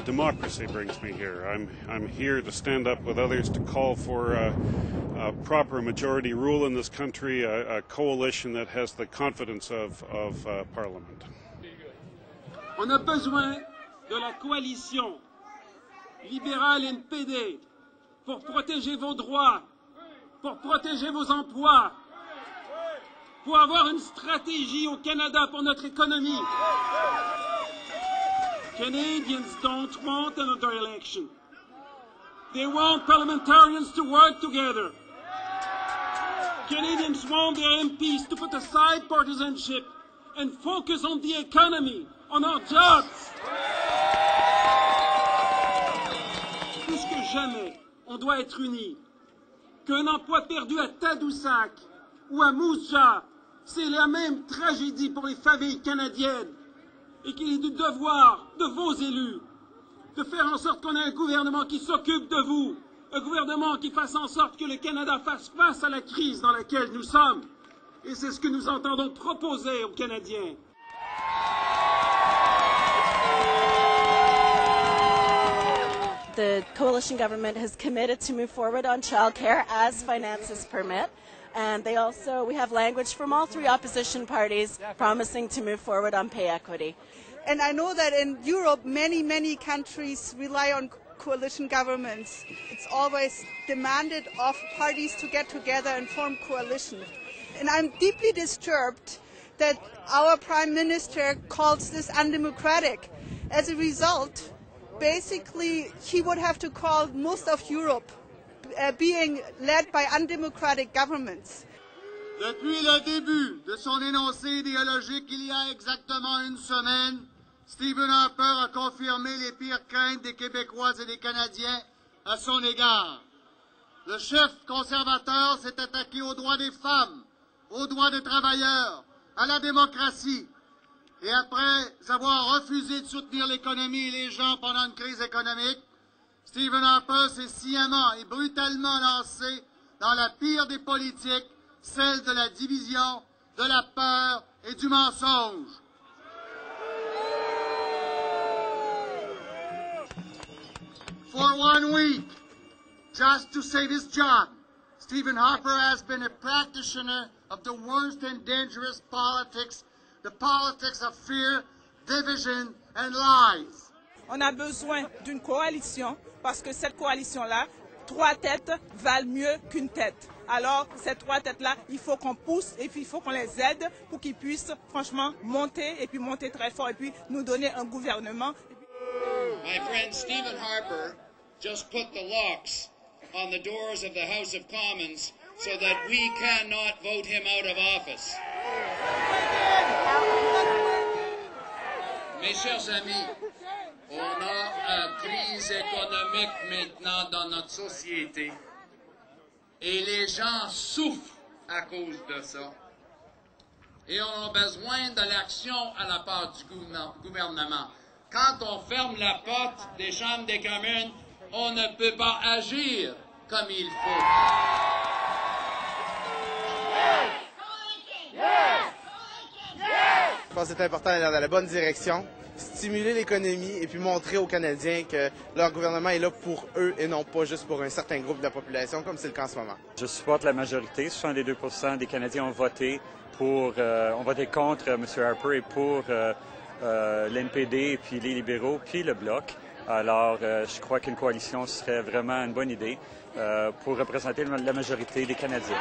democracy brings me here. I'm here to stand up with others to call for a proper majority rule in this country, a coalition that has the confidence of Parliament. On a besoin de la coalition libérale NPD pour protéger vos droits, pour protéger vos emplois, pour avoir une stratégie au Canada pour notre économie. Canadians don't want another election. They want parliamentarians to work together. Canadians want their MPs to put aside partisanship and focus on the economy, on our jobs. Plus que jamais, on doit être unis. Qu'un emploi perdu à Tadoussac ou à Moose Jaw, c'est la même tragédie pour les familles canadiennes. Et qu'il est du devoir de vos élus de faire en sorte qu'on ait un gouvernement qui s'occupe de vous, un gouvernement qui fasse en sorte que le Canada fasse face à la crise dans laquelle nous sommes. Et c'est ce que nous entendons proposer aux Canadiens. The coalition government has committed to move forward on childcare as finances permit. And we have language from all three opposition parties promising to move forward on pay equity. And I know that in Europe, many countries rely on coalition governments. It's always demanded of parties to get together and form coalition. And I'm deeply disturbed that our Prime Minister calls this undemocratic. As a result, basically, he would have to call most of Europe being led by undemocratic governments. Depuis le début de son énoncé idéologique il y a exactement une semaine, Stephen Harper a confirmé les pires craintes des Québécois et des Canadiens à son égard. Le chef conservateur s'est attaqué aux droits des femmes, aux droits des travailleurs, à la démocratie. Et après avoir refusé de soutenir l'économie et les gens pendant une crise économique, Stephen Harper s'est sciemment et brutalement lancé dans la pire des politiques, celle de la division, de la peur et du mensonge. For 1 week, just to save his job, Stephen Harper has been a practitioner of the worst and dangerous politics, the politics of fear, division and lies. On a besoin d'une coalition parce que cette coalition-là, 3 têtes valent mieux qu'une tête. Alors, ces 3 têtes-là, il faut qu'on pousse et puis il faut qu'on les aide pour qu'ils puissent franchement monter et puis monter très fort et puis nous donner un gouvernement. My friend Stephen Harper just put the locks on the doors of the House of Commons so that we cannot vote him out of office. Mes chers amis, on a une crise économique maintenant dans notre société et les gens souffrent à cause de ça. Et on a besoin de l'action à la part du gouvernement. Quand on ferme la porte des chambres des communes, on ne peut pas agir comme il faut. Je pense que c'est important d'aller dans la bonne direction, stimuler l'économie et puis montrer aux Canadiens que leur gouvernement est là pour eux et non pas juste pour un certain groupe de la population, comme c'est le cas en ce moment. Je supporte la majorité. 62% des Canadiens ont voté contre M. Harper et pour l'NPD, puis les libéraux, puis le Bloc. Alors, je crois qu'une coalition serait vraiment une bonne idée pour représenter la majorité des Canadiens.